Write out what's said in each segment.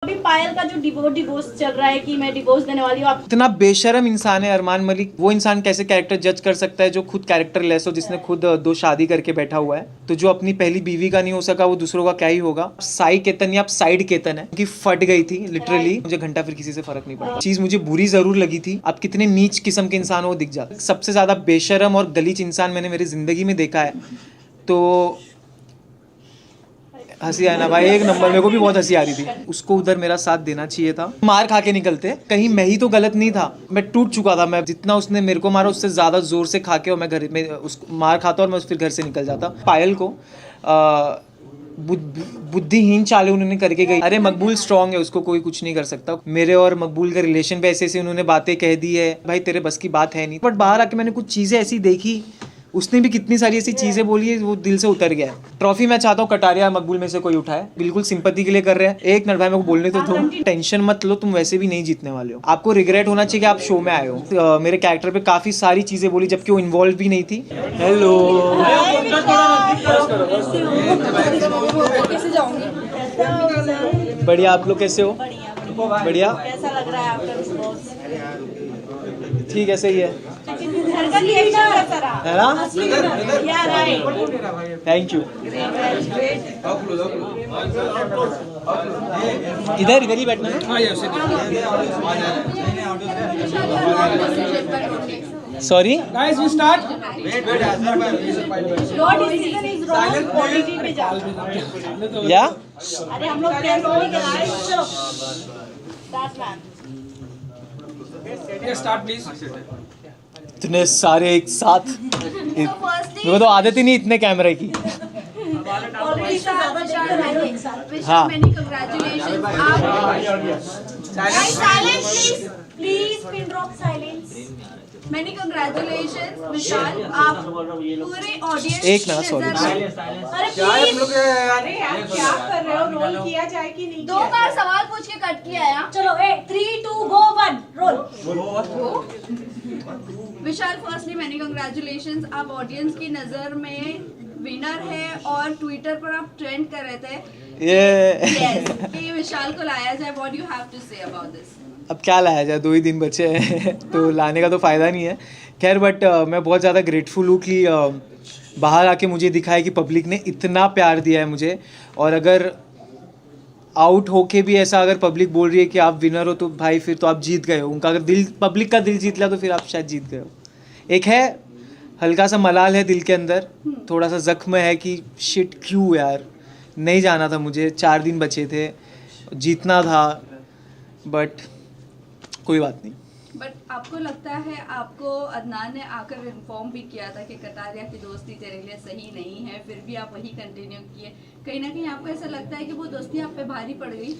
अभी पायल का जो डिवोर्स चल रहा है कि मैं डिवोर्स देने वाली हूँ, आप इतना बेशरम इंसान है अरमान मलिक। वो इंसान कैसे कैरेक्टर जज कर सकता है जो खुद कैरेक्टर लेस हो, जिसने खुद दो शादी करके बैठा हुआ है। तो जो अपनी पहली बीवी का नहीं हो सका वो दूसरों का क्या ही होगा। साई केतन या साइड केतन है कि फट गई थी लिटरली। मुझे घंटा फिर किसी से फर्क नहीं पड़ा। चीज मुझे बुरी जरूर लगी थी। आप कितने नीच किस्म के इंसान हो दिख जाता। सबसे ज्यादा बेशरम और गलीच इंसान मैंने मेरी जिंदगी में देखा है। तो हंसी आया ना भाई, एक नंबर। मेरे को भी बहुत हंसी आ रही थी। उसको उधर मेरा साथ देना चाहिए था। मार खा के निकलते, कहीं मैं ही तो गलत नहीं था। मैं टूट चुका था। मैं जितना उसने मेरे को मारा उससे ज्यादा जोर से खा के और मैं घर में उसको मार खाता और मैं फिर घर से निकल जाता। पायल को बुद्धिहीन चाले उन्होंने करके गई। अरे मकबूल स्ट्रांग है, उसको कोई कुछ नहीं कर सकता। मेरे और मकबूल के रिलेशन पे ऐसे ऐसे उन्होंने बातें कह दी है, भाई तेरे बस की बात है नहीं। बट बाहर आके मैंने कुछ चीज़ें ऐसी देखी, उसने भी कितनी सारी ऐसी चीज़ें बोली है, वो दिल से उतर गया है। ट्रॉफी मैं चाहता हूँ कटारिया मकबूल में से कोई उठाए। बिल्कुल सिंपैथी के लिए कर रहे हैं। एक मिनट भाई मेरे को बोलने तो दो। टेंशन मत लो, तुम वैसे भी नहीं जीतने वाले हो। आपको रिग्रेट होना चाहिए कि आप शो में आए हो। मेरे कैरेक्टर पे काफ़ी सारी चीज़ें बोली जबकि वो इन्वॉल्व भी नहीं थी। हेलो, कैसे जाऊंगी? बढ़िया। आप लोग कैसे हो? बढ़िया। कैसा लग रहा है आपका रिस्पॉन्स? ठीक है, सही है। घर का रिएक्शन कैसा रहा? है ना? या राइट। Thank you. इधर इधर ही बैठना है। Sorry Guys, we start. Your decision is wrong, quality पे जाओ। या अरे हम लोग प्रेस नहीं कर रहे हैं। चलो start ma'am. Yes, start please. इतने सारे एक साथ, मेरे को तो आदत ही नहीं इतने कैमरे की। ऑलरेडी ज्यादा देखते हैं एक साथ। हाँ। Many congratulations. Silence please, pin drop silence. Many congratulations, विशाल। आप पूरे ऑडियंस एक मिनट, sorry। अरे प्लीज, अरे यार क्या कर रहे हो? रोल किया जाए कि नहीं? दो बार सवाल पूछ के कट किया है। चलो 3 2 गो 1 रोल। विशाल, फर्स्टली मैनी कंग्रेचुलेशंस। आप ऑडियंस की नजर में विनर है और ट्विटर पर आप ट्रेंड कर रहे थे ये कि विशाल को लाया जाए। What you have to say about this? अब क्या लाया जाए, 2 ही दिन बचे हैं तो लाने का तो फ़ायदा नहीं है। खैर बट मैं बहुत ज़्यादा ग्रेटफुल हूँ कि बाहर आके मुझे दिखा है कि पब्लिक ने इतना प्यार दिया है मुझे। और अगर आउट होके भी ऐसा अगर पब्लिक बोल रही है कि आप विनर हो तो भाई फिर तो आप जीत गए हो। उनका अगर दिल, पब्लिक का दिल जीत लिया तो फिर आप शायद जीत गए हो। एक है हल्का सा मलाल है दिल के अंदर, थोड़ा सा जख्म है कि शिट क्यों यार, नहीं जाना था मुझे। 4 दिन बचे थे, जीतना था, बट कोई बात नहीं। बट आपको लगता है, आपको अदनान ने आकर इन्फॉर्म भी किया था कि कटारिया की दोस्ती तेरे लिए सही नहीं है, फिर भी आप वही कंटिन्यू किए। कहीं ना कहीं आपको ऐसा लगता है कि वो दोस्ती आप पे भारी पड़ गई?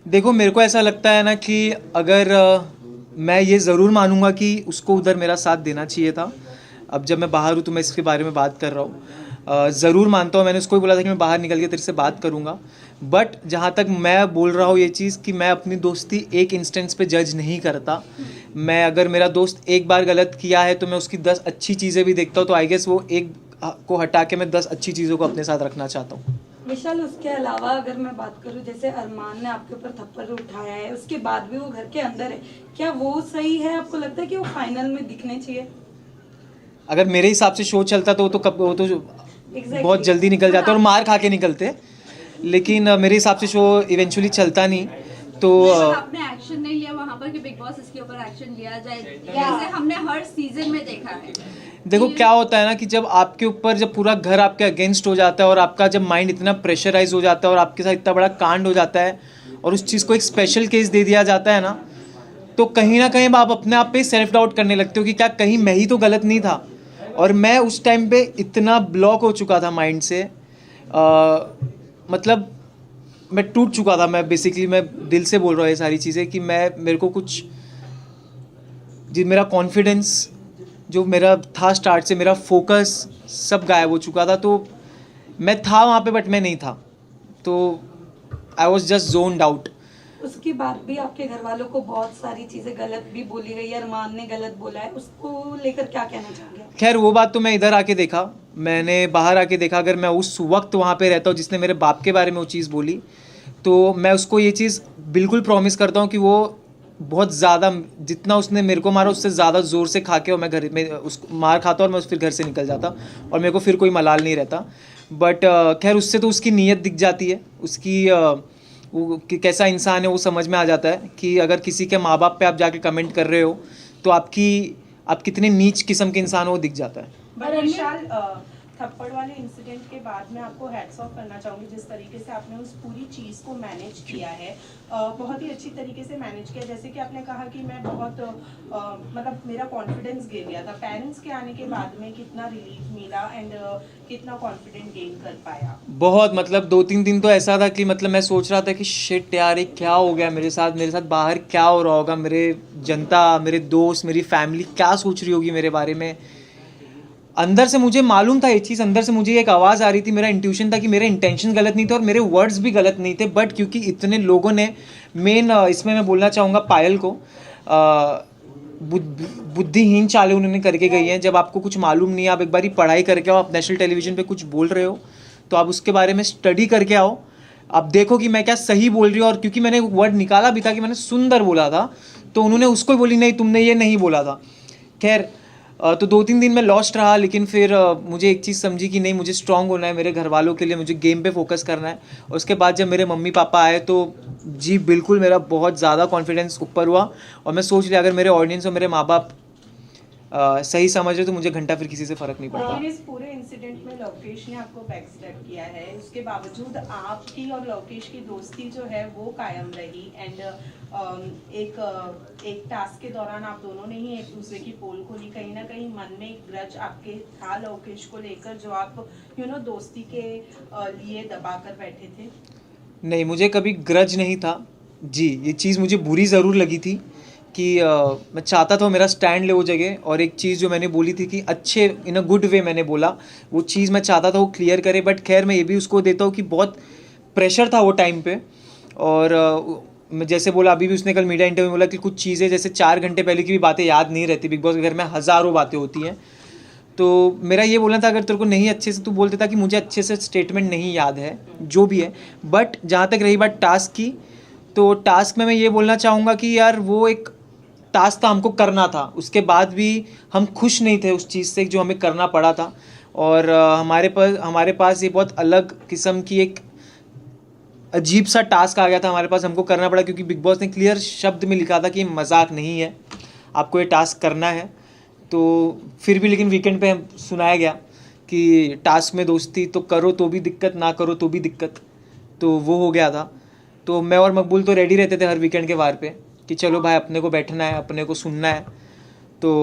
देखो मेरे को ऐसा लगता है ना कि अगर मैं ये ज़रूर मानूंगा कि उसको उधर मेरा साथ देना चाहिए था। अब जब मैं बाहर हूँ तो मैं इसके बारे में बात कर रहा हूँ। ज़रूर मानता हूँ, मैंने उसको भी बोला था कि मैं बाहर निकल के तेरे से बात करूँगा। बट जहाँ तक मैं बोल रहा हूँ ये चीज़ कि मैं अपनी दोस्ती एक इंस्टेंस पे जज नहीं करता। मैं अगर मेरा दोस्त एक बार गलत किया है तो मैं उसकी 10 अच्छी चीज़ें भी देखता हूँ। तो आई गेस वो एक को हटा के मैं 10 अच्छी चीज़ों को अपने साथ रखना चाहता हूँ। विशाल, उसके अलावा अगर मैं बात करूं, जैसे अरमान ने आपके ऊपर थप्पड़ उठाया है, उसके बाद भी वो घर के अंदर है, क्या वो सही है? आपको लगता है कि वो फाइनल में दिखने चाहिए? अगर मेरे हिसाब से शो चलता तो वो तो बहुत जल्दी निकल जाते और मार खा के निकलते। लेकिन मेरे हिसाब से शो इवेंचुअली चलता नहीं। तो आपने एक्शन नहीं लिया वहाँ पर कि बिग बॉस इसके ऊपर एक्शन लिया जाए, जैसे हमने हर सीजन में देखा है। देखो क्या होता है ना कि जब आपके ऊपर, जब पूरा घर आपके अगेंस्ट हो जाता है और आपका जब माइंड इतना प्रेशराइज हो जाता है और आपके साथ इतना बड़ा कांड हो जाता है और उस चीज़ को एक स्पेशल केस दे दिया जाता है ना, तो कहीं ना कहीं आप अपने आप पे सेल्फ डाउट करने लगते हो कि क्या कहीं मैं ही तो गलत नहीं था। और मैं उस टाइम पे इतना ब्लॉक हो चुका था माइंड से, मतलब मैं टूट चुका था। मैं बेसिकली मैं दिल से बोल रहा हूँ ये सारी चीज़ें कि मेरे को कुछ जी, मेरा कॉन्फिडेंस जो मेरा था स्टार्ट से, मेरा फोकस सब गायब हो चुका था। तो मैं था वहाँ पे बट मैं नहीं था, तो I was just zoned out. उसके बाद भी आपके घर वालों को बहुत सारी चीजें गलत भी बोली गई, अरमान ने गलत बोला है, उसको लेकर क्या कहना चाहोगे? खैर वो बात तो मैं इधर आके देखा, मैंने बाहर आके देखा। अगर मैं उस वक्त वहाँ पे रहता हूँ जिसने मेरे बाप के बारे में वो चीज़ बोली, तो मैं उसको ये चीज़ बिल्कुल प्रॉमिस करता हूँ कि वो बहुत ज़्यादा, जितना उसने मेरे को मारा उससे ज़्यादा ज़ोर से खा के, और मैं घर में उसको मार खाता और मैं फिर घर से निकल जाता और मेरे को फिर कोई मलाल नहीं रहता। बट खैर उससे तो उसकी नीयत दिख जाती है, उसकी वो कैसा इंसान है वो समझ में आ जाता है कि अगर किसी के माँ बाप पे आप जाके कमेंट कर रहे हो तो आप कितने नीच किस्म के इंसान हो वो दिख जाता है। बट विशाल, थप्पड़ वाले इंसिडेंट के बाद मैं आपको हैट्स ऑफ करना चाहूँगी, जिस तरीके से आपने उस पूरी चीज़ को मैनेज किया है, बहुत ही अच्छी तरीके से मैनेज किया। जैसे कि आपने कहा कि मैं बहुत मतलब मेरा कॉन्फिडेंस गिर गया था, पेरेंट्स के आने के बाद में कितना रिलीफ मिला एंड कितना कॉन्फिडेंट गेन कर पाया। बहुत, मतलब 2-3 दिन तो ऐसा था कि मतलब मैं सोच रहा था कि शिट यार ये क्या हो गया मेरे साथ बाहर क्या हो रहा होगा, मेरे जनता, मेरे दोस्त, मेरी फैमिली क्या सोच रही होगी मेरे बारे में। अंदर से मुझे मालूम था ये चीज़, अंदर से मुझे एक आवाज़ आ रही थी, मेरा इंट्यूशन था कि मेरे इंटेंशन गलत नहीं थे और मेरे वर्ड्स भी गलत नहीं थे, बट क्योंकि इतने लोगों ने इसमें मैं बोलना चाहूँगा पायल को, बुद्धिहीन चालें उन्होंने करके गई हैं। जब आपको कुछ मालूम नहीं है, आप एक बारी पढ़ाई करके आओ, आप नेशनल टेलीविज़न पे कुछ बोल रहे हो तो आप उसके बारे में स्टडी करके आओ, आप देखो कि मैं क्या सही बोल रही हूँ। और क्योंकि मैंने वर्ड निकाला भी था कि मैंने सुंदर बोला था, तो उन्होंने उसको ही बोली नहीं तुमने ये नहीं बोला था। खैर तो 2-3 दिन में लॉस्ट रहा, लेकिन फिर मुझे एक चीज़ समझी कि नहीं, मुझे स्ट्रांग होना है मेरे घर वालों के लिए, मुझे गेम पे फोकस करना है। और उसके बाद जब मेरे मम्मी पापा आए तो जी बिल्कुल मेरा बहुत ज़्यादा कॉन्फिडेंस ऊपर हुआ और मैं सोच लिया अगर मेरे ऑडियंस और मेरे माँ बाप सही समझ रहे तो मुझे घंटा फिर किसी से फ़र्क नहीं पड़ता। लेकिन इस पूरे इंसिडेंट में लवकेश ने आपको बैक स्टेप किया है, उसके बावजूद आपकी और लवकेश की दोस्ती जो है वो कायम रही एंड एक टास्क के दौरान आप दोनों ने ही एक दूसरे की पोल खोली। कहीं ना कहीं मन में एक ग्रज आपके था लवकेश को लेकर जो आप दोस्ती के लिए दबा कर बैठे थे? नहीं, मुझे कभी ग्रज नहीं था जी। ये चीज़ मुझे बुरी ज़रूर लगी थी कि मैं चाहता था मेरा स्टैंड ले वो जगह, और एक चीज़ जो मैंने बोली थी कि अच्छे इन अ गुड वे मैंने बोला, वो चीज़ मैं चाहता था वो क्लियर करे। बट खैर मैं ये भी उसको देता हूँ कि बहुत प्रेशर था वो टाइम पे, और मैं जैसे बोला अभी भी उसने कल मीडिया इंटरव्यू में बोला कि कुछ चीज़ें जैसे 4 घंटे पहले की भी बातें याद नहीं रहती। बिग बॉस के घर में हज़ारों बातें होती हैं, तो मेरा ये बोलना था अगर तेरे को नहीं अच्छे से तू बोल देता कि मुझे अच्छे से स्टेटमेंट नहीं याद है जो भी है। बट जहाँ तक रही बात टास्क की, तो टास्क में मैं ये बोलना चाहूँगा कि यार वो एक टास्क था, हमको करना था, उसके बाद भी हम खुश नहीं थे उस चीज़ से जो हमें करना पड़ा था। और हमारे पास ये बहुत अलग किस्म की एक अजीब सा टास्क आ गया था हमारे पास, हमको करना पड़ा क्योंकि बिग बॉस ने क्लियर शब्द में लिखा था कि ये मजाक नहीं है, आपको ये टास्क करना है। तो फिर भी लेकिन वीकेंड पे सुनाया गया कि टास्क में दोस्ती तो करो तो भी दिक्कत, ना करो तो भी दिक्कत, तो वो हो गया था। तो मैं और मकबूल तो रेडी रहते थे हर वीकेंड के वार पे कि चलो भाई अपने को बैठना है, अपने को सुनना है। तो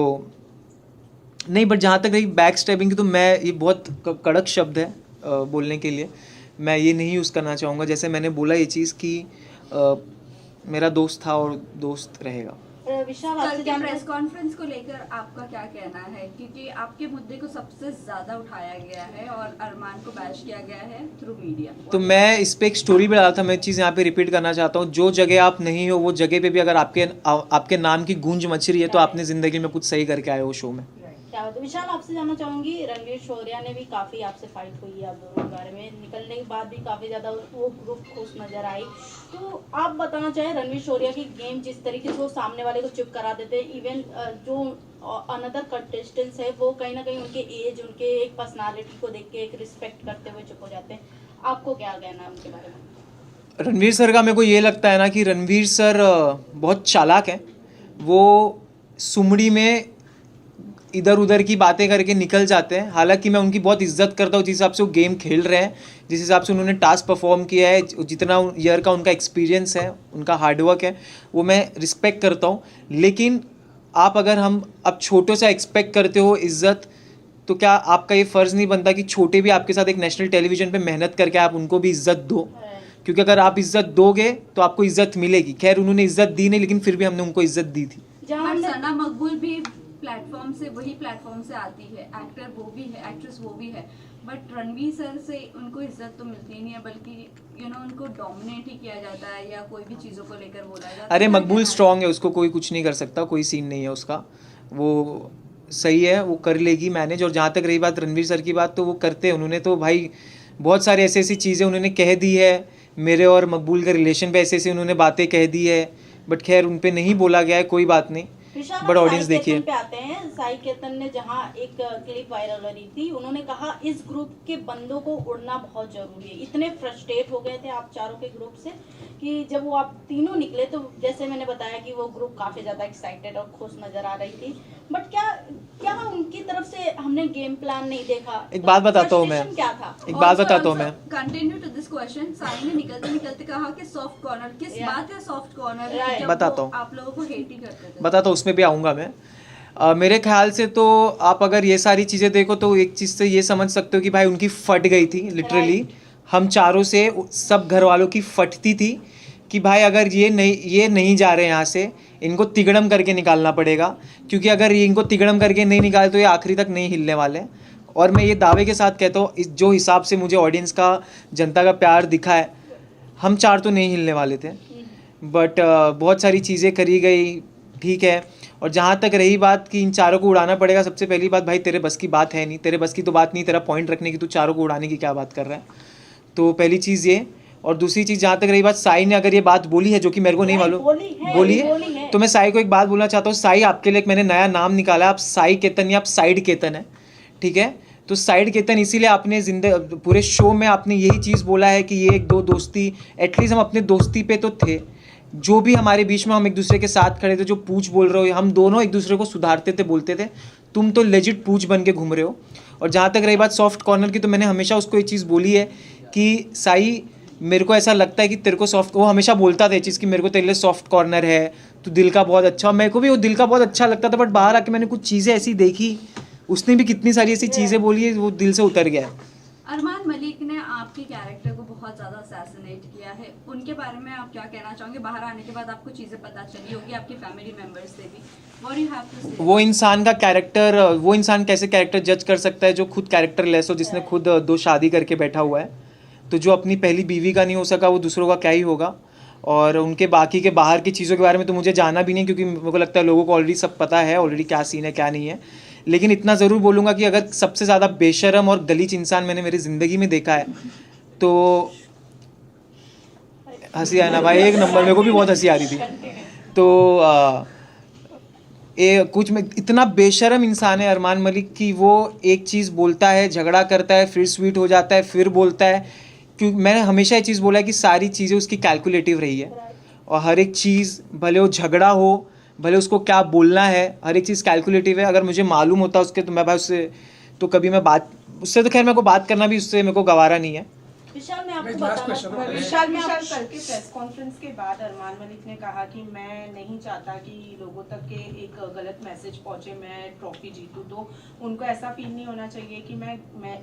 नहीं, बट जहाँ तक रही बैक स्टैबिंग की, तो मैं ये बहुत कड़क शब्द है बोलने के लिए, मैं ये नहीं यूज़ करना चाहूँगा। जैसे मैंने बोला ये चीज़ कि मेरा दोस्त था और दोस्त रहेगा। विशाल, कल के प्रेस कॉन्फ्रेंस को लेकर आपका क्या कहना है? क्योंकि आपके मुद्दे को सबसे ज्यादा उठाया गया है और अरमान को बैश किया गया है थ्रू मीडिया। तो मैं इस पे एक स्टोरी भी डाला था, मैं चीज़ यहाँ पे रिपीट करना चाहता हूँ। जो जगह आप नहीं हो वो जगह पे भी अगर आपके नाम की गूंज मच रही है तो आपने ज़िंदगी में कुछ सही करके आए हो शो में। क्या बात है। विशाल, आपसे जानना चाहूंगी, रणवीर शौर्या ने भी काफी आपसे फाइट हुई है आप दोनों के बारे में, निकलने के बाद भी काफी ज्यादा वो ग्रुप खुश नजर आई। तो आप बताना चाहें रणवीर शौर्या की गेम जिस तरीके से वो सामने वाले को चुप करा देते हैं, इवन जो अनदर कंटेस्टेंट्स है वो कहीं ना कहीं उनके एज, उनके एक पर्सनालिटी को देख के एक रिस्पेक्ट करते हुए चुप हो जाते हैं, आपको क्या कहना है उनके बारे में? रणवीर सर का मेरे को ये लगता है ना कि रणवीर सर बहुत चालाक हैं। वो सुमड़ी में इधर उधर की बातें करके निकल जाते हैं। हालांकि मैं उनकी बहुत इज्जत करता हूँ जिस हिसाब से वो गेम खेल रहे हैं, जिस हिसाब से उन्होंने टास्क परफॉर्म किया है, जितना ईयर का उनका एक्सपीरियंस है, उनका हार्डवर्क है, वो मैं रिस्पेक्ट करता हूँ। लेकिन आप अगर हम अब छोटों से एक्सपेक्ट करते हो इज्जत, तो क्या आपका ये फ़र्ज़ नहीं बनता कि छोटे भी आपके साथ एक नेशनल टेलीविज़न पे मेहनत करके आप उनको भी इज्जत दो? क्योंकि अगर आप इज्जत दोगे तो आपको इज्जत मिलेगी। खैर उन्होंने इज्जत दी नहीं, लेकिन फिर भी हमने उनको इज्जत दी थी। जहाँ सना मकबूल भी प्लेटफॉर्म से, वही प्लेटफॉर्म से आती है, एक्टर वो भी है, एक्ट्रेस वो भी है, बट रणवीर सर से उनको इज्जत तो मिलती नहीं है, बल्कि उनको डोमिनेट ही किया जाता है या कोई भी चीज़ों को लेकर बोला जाता है। अरे मकबूल स्ट्रांग है, उसको कोई कुछ नहीं कर सकता, कोई सीन नहीं है उसका, वो सही है, वो कर लेगी मैनेज। और जहाँ तक रही बात रणवीर सर की बात, तो वो करते हैं, उन्होंने तो भाई बहुत सारी ऐसी ऐसी चीज़ें उन्होंने कह दी है मेरे और मकबूल के रिलेशन पे ऐसे ऐसे उन्होंने बातें कह दी है, बट खैर उन पे नहीं बोला गया है, कोई बात नहीं, विशाल, बट हम ऑडियंस साई देखिए। केतन पे आते हैं। साई केतन ने जहां एक क्लिप वायरल हो रही थी, उन्होंने कहा इस ग्रुप के बंदों को उड़ना बहुत जरूरी है। इतने फ्रस्ट्रेट हो गए थे आप चारों के ग्रुप से कि जब वो आप तीनों निकले तो जैसे मैंने बताया कि वो ग्रुप काफी ज्यादा एक्साइटेड और खुश नजर आ रही थी, बट क्या उनकी तरफ से हमने गेम प्लान नहीं देखा? एक बात बताता हूँ मैं, Frustration क्या था? एक बात बताता हूँ मैं। Continue to this question, Sai ने निकलते निकलते कहा कि सॉफ्ट कॉर्नर, किस Yeah. बात है सॉफ्ट कॉर्नर? Right. बताता हूँ। आप लोगों को हेट ही करते थे। बताता हूँ, उसमें भी आऊँगा मैं। मेरे ख्याल से तो आप अगर ये सारी चीज़ें देखो तो एक चीज़ से ये समझ सकते हो कि भाई उनकी फट गई थी लिटरली। हम चारों से सब घर वालों की फटती थी कि भाई अगर ये नहीं जा रहे यहाँ से, इनको तिगड़म करके निकालना पड़ेगा, क्योंकि अगर ये इनको तिगड़म करके नहीं निकाले तो ये आखिरी तक नहीं हिलने वाले। और मैं ये दावे के साथ कहता हूँ, जो हिसाब से मुझे ऑडियंस का, जनता का प्यार दिखा है, हम चार तो नहीं हिलने वाले थे, बट बहुत सारी चीज़ें करी गई, ठीक है। और जहाँ तक रही बात कि इन चारों को उड़ाना पड़ेगा, सबसे पहली बात भाई तेरे बस की बात है नहीं, तेरे बस की तो बात नहीं, तेरा पॉइंट रखने की, तू चारों को उड़ाने की क्या बात कर रहा है। तो पहली चीज़ ये, और दूसरी चीज़ जहाँ तक रही बात, साई ने अगर ये बात बोली है जो कि मेरे को नहीं मालूम, बोली है, तो मैं साई को एक बात बोलना चाहता हूँ। साई, आपके लिए एक मैंने नया नाम निकाला, आप साई केतन या आप साइड केतन है, ठीक है। तो साइड केतन इसीलिए आपने पूरे शो में आपने यही चीज़ बोला है कि ये एक दो दोस्ती, एटलीस्ट हम अपने दोस्ती पे तो थे, जो भी हमारे बीच में हम एक दूसरे के साथ खड़े थे, जो पूछ बोल रहे हो, हम दोनों एक दूसरे को सुधारते थे, बोलते थे। तुम तो लेजिट पूछ बन के घूम रहे हो। और जहाँ तक रही बात सॉफ्ट कॉर्नर की, तो मैंने हमेशा उसको ये चीज़ बोली है कि साई, मेरे को ऐसा लगता है कि तेरे को सॉफ्ट, वो हमेशा बोलता था ये चीज़ कि मेरे को तेरे लिए सॉफ्ट कॉर्नर है, तू दिल का बहुत अच्छा। मेरे को भी वो दिल का बहुत अच्छा लगता था, बट बाहर आके मैंने कुछ चीज़ें ऐसी देखी, उसने भी कितनी सारी ऐसी चीज़ें बोली है, वो दिल से उतर गया है। अरमान मलिक ने आपके कैरेक्टर को बहुत ज़्यादा असैसिनेट किया है, उनके बारे में आप क्या कहना चाहोगे? बाहर आने के बाद आपको चीज़ें पता चली होगी आपकी फैमिली मेंबर्स से भी, व्हाट यू हैव टू से? वो इंसान का कैरेक्टर, वो इंसान कैसे कैरेक्टर जज कर सकता है जो खुद कैरेक्टर लेस हो, जिसने खुद 2 शादी करके बैठा हुआ है। तो जो अपनी पहली बीवी का नहीं हो सका, वो दूसरों का क्या ही होगा। और उनके बाकी के बाहर की चीज़ों के बारे में तो मुझे जाना भी नहीं, क्योंकि मेरे को लगता है लोगों को ऑलरेडी सब पता है ऑलरेडी क्या सीन है क्या नहीं है। लेकिन इतना ज़रूर बोलूँगा कि अगर सबसे ज़्यादा बेशरम और गलीच इंसान मैंने मेरी ज़िंदगी में देखा है तो हंसी आया ना भाई, एक नंबर, मेरे को भी बहुत हंसी आ रही थी। तो कुछ में इतना बेशरम इंसान है अरमान मलिक कि वो एक चीज़ बोलता है, झगड़ा करता है, फिर स्वीट हो जाता है, फिर बोलता है। क्योंकि मैंने हमेशा ये चीज़ बोला है कि सारी चीज़ें उसकी कैलकुलेटिव रही है, और हर एक चीज़, भले वो झगड़ा हो, भले उसको क्या बोलना है, हर एक चीज़ कैलकुलेटिव है। अगर मुझे मालूम होता उसके, तो मैं भाई उससे तो कभी मैं बात, उससे तो खैर मेरे को बात करना भी उससे मेरे को गवारा नहीं है। विशाल, मैं आपको बताना, विशाल कल के प्रेस कॉन्फ्रेंस के बाद अरमान मलिक ने कहा कि मैं नहीं चाहता कि लोगों तक के एक गलत मैसेज पहुंचे, मैं ट्रॉफी जीतूं, तो उनको ऐसा फील नहीं होना चाहिए कि मैं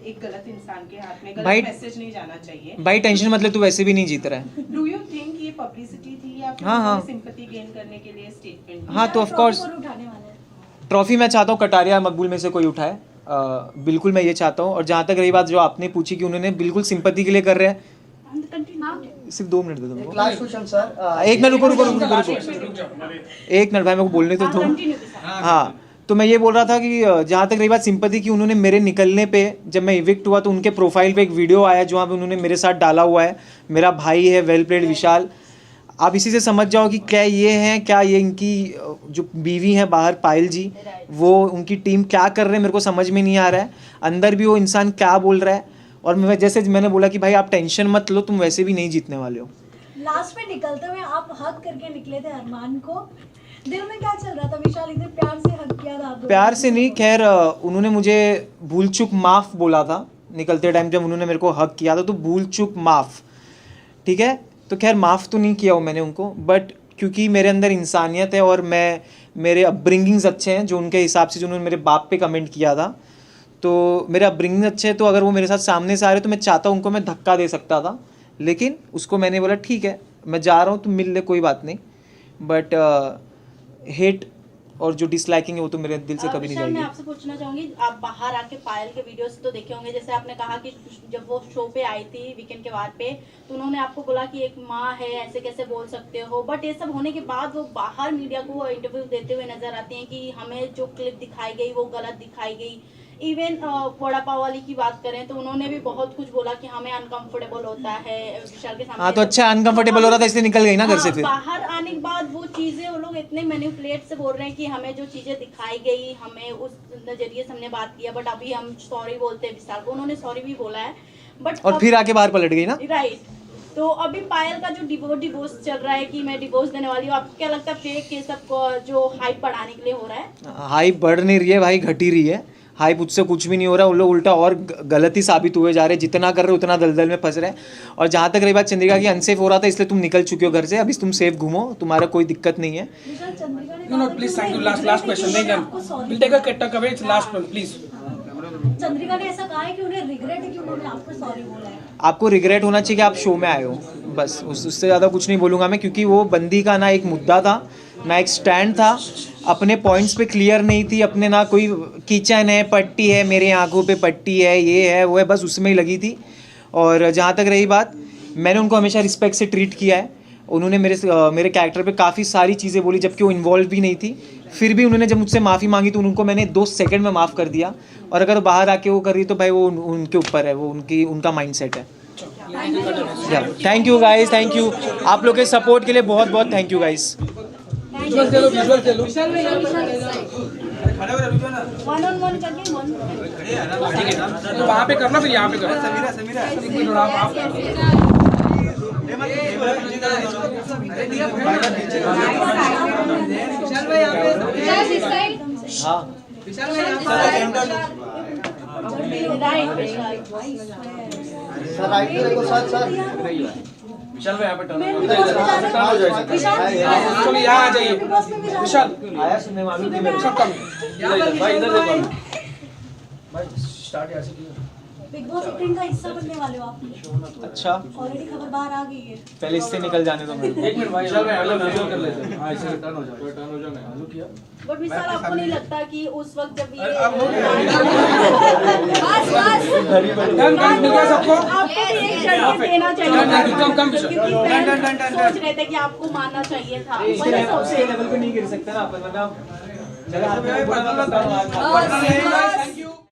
एक गलत इंसान के हाथ में, गलत मैसेज नहीं जाना चाहिए। भाई टेंशन मतलब तू वैसे भी नहीं जीत रहा है। डू यू थिंक ये पब्लिसिटी थी या हाँ। सिंपैथी गेन करने के लिए स्टेटमेंट? हाँ, तो ऑफ कोर्स ट्रॉफी मैं चाहता हूँ कटारिया मकबूल में से कोई उठाए, बिल्कुल मैं ये चाहता हूँ। और जहाँ तक रही बात जो आपने पूछी कि उन्होंने बिल्कुल सिंपत्ति के लिए कर रहे हैं, सिर्फ 2 मिनट दे दो। लास्ट क्वेश्चन सर, एक मिनट रुको, एक मिनट भाई, मेरे को बोलने तो दो। हाँ, तो मैं ये बोल रहा था कि जहाँ तक रही बात सिंपत्ति की, उन्होंने मेरे निकलने पे, जब मैं इविक्ट हुआ तो उनके प्रोफाइल पे एक वीडियो आया जहाँ पे उन्होंने मेरे साथ डाला हुआ है, मेरा भाई है वेल प्लेड विशाल। आप इसी से समझ जाओ कि क्या ये हैं, क्या ये इनकी जो बीवी हैं बाहर पायल जी, वो उनकी टीम क्या कर रहे हैं, मेरे को समझ में नहीं आ रहा है। अंदर भी वो इंसान क्या बोल रहा है। और मैं जैसे मैंने बोला कि भाई आप टेंशन मत लो, तुम वैसे भी नहीं जीतने वाले हो। लास्ट में निकलते हुए आप हक करके निकले थे अरमान को, दिल में क्या चल रहा था? विशाल इतने प्यार से हक किया था आपको। प्यार से नहीं, खैर उन्होंने मुझे भूल चूक माफ़ बोला था निकलते टाइम, जब उन्होंने मेरे को हक किया था, तो भूल चूक माफ़, ठीक है। तो खैर माफ़ तो नहीं किया हूँ मैंने उनको, बट क्योंकि मेरे अंदर इंसानियत है और मेरे अपब्रिंगिंग्स अच्छे हैं, जो उनके हिसाब से जो उन्होंने मेरे बाप पे कमेंट किया था, तो मेरे अपब्रिंगिंग अच्छे हैं। तो अगर वो मेरे साथ सामने से आ रहे तो मैं चाहता हूँ उनको मैं धक्का दे सकता था, लेकिन उसको मैंने बोला ठीक है मैं जा रहा हूँ, तुम मिल ले, कोई बात नहीं। बट हेट और जो डिसलाइकिंग है वो तो मेरे दिल से कभी नहीं विशाल, मैं जाएगी। आपसे पूछना चाहूंगी, आप बाहर आके पायल के वीडियोस तो देखे होंगे, जैसे आपने कहा कि जब वो शो पे आई थी वीकेंड के बाद पे, तो उन्होंने आपको बोला कि एक माँ है, ऐसे कैसे बोल सकते हो। बट ये सब होने के बाद वो बाहर मीडिया को इंटरव्यू देते हुए नजर आती हैं कि हमें जो क्लिप दिखाई गई वो गलत दिखाई गई। इवन वड़ा पाव वाली की बात करें तो उन्होंने भी बहुत कुछ बोला कि हमें अनकंफर्टेबल होता है विशाल के सामने। हाँ तो अच्छा अनकंफर्टेबल हो रहा था इसलिए निकल गई ना घर से फिर। बाहर आने के बाद वो चीजें वो लोग इतने मैनिपुलेट से बोल रहे हैं कि हमें जो चीजें दिखाई गई हमें उस नजरिए से हमने बात किया, बट अभी हम सॉरी बोलते हैं विशाल को, उन्होंने सॉरी भी बोला है बट और फिर आके बाहर पलट गई ना। राइट। तो अभी पायल का जो डिवोर्स चल रहा है कि मैं डिवोर्स देने वाली हूँ, आपको क्या लगता है फेक ये सब जो हाइप बढ़ाने के लिए हो रहा है? हाइप बढ़ नहीं रही है भाई, घट ही रही है। हाइप उससे कुछ भी नहीं हो रहा, उन लोग उल्टा और गलत ही साबित हुए जा रहे हैं। जितना कर रहे हो उतना दलदल में फंस रहे हैं। और जहाँ तक रही बात चंद्रिका की, अनसेफ हो रहा था इसलिए तुम निकल चुके हो घर से, अभी तुम सेफ घूमो, तुम्हारा कोई दिक्कत नहीं है। विशाल, चंद्रिका ने No, no, कहा please, कि thank you. उन्हें Last question. regret है नहीं, कि उन्होंने आपको we'll sorry take a cut away. It's last one, please. Chandrika ने ऐसा कहा है कि उन्हें रिग्रेट है कि उन्होंने आपको सॉरी बोला है। आपको रिग्रेट होना चाहिए कि आप शो में आए हो, बस उससे ज़्यादा कुछ नहीं बोलूँगा मैं, क्योंकि वो बंदी का ना एक मुद्दा था ना एक स्टैंड था, अपने पॉइंट्स पे क्लियर नहीं थी, अपने ना कोई किचन है, पट्टी है, मेरे आंखों पे पट्टी है, ये है वो है, बस उसमें ही लगी थी। और जहाँ तक रही बात, मैंने उनको हमेशा रिस्पेक्ट से ट्रीट किया है। उन्होंने मेरे कैरेक्टर पे काफ़ी सारी चीज़ें बोली जबकि वो इन्वॉल्व भी नहीं थी, फिर भी उन्होंने जब मुझसे माफ़ी मांगी तो उनको मैंने 2 सेकंड में माफ़ कर दिया। और अगर बाहर आके वो कर रही तो भाई वो उनके ऊपर है, वो उनका माइंडसेट है। Thank you guys, thank you आप लोग के सपोर्ट के लिए, बहुत बहुत थैंक यू गाइस। Visual चलो, visual चलो। 1-on-1 करके 1 तो वहाँ पे करना, फिर यहाँ पे करना। एक मिनट आप हाँ राइट विशाल। विशाल भाई यहाँ पे मैं बिग बॉस में जाना है। विशाल, चलो यहाँ आ जाइए। बिग बॉस में भी जाना है। विशाल आया सुनने मालूम थी मेरे सब कम। भाई इधर देखो। भाई स्टार्ट यहाँ से कीजिए। बिग बॉस 18 का हिस्सा बनने वाले हो आप। अच्छा, ऑलरेडी खबर बाहर आ गई है। पहले इससे निकल जाने दो मेरे को। एक मिनट भाई, विशाल भाई अलग वीडियो कर लेते हैं। हाँ इससे टर्न हो जाए, टर्न हो जाए। आलू किया। बट विशाल आपको नहीं लगता कि उस वक्त जब ये डन डन मिल गया सबको। आपको भी एक शर्त देना चाहिए था, कम क्योंकि फैन सोच रहे थे कि आपको मानना चाहिए था। इसके लेवल पे नहीं गिर सकते ना अपन, वरना जगह थैंक यू।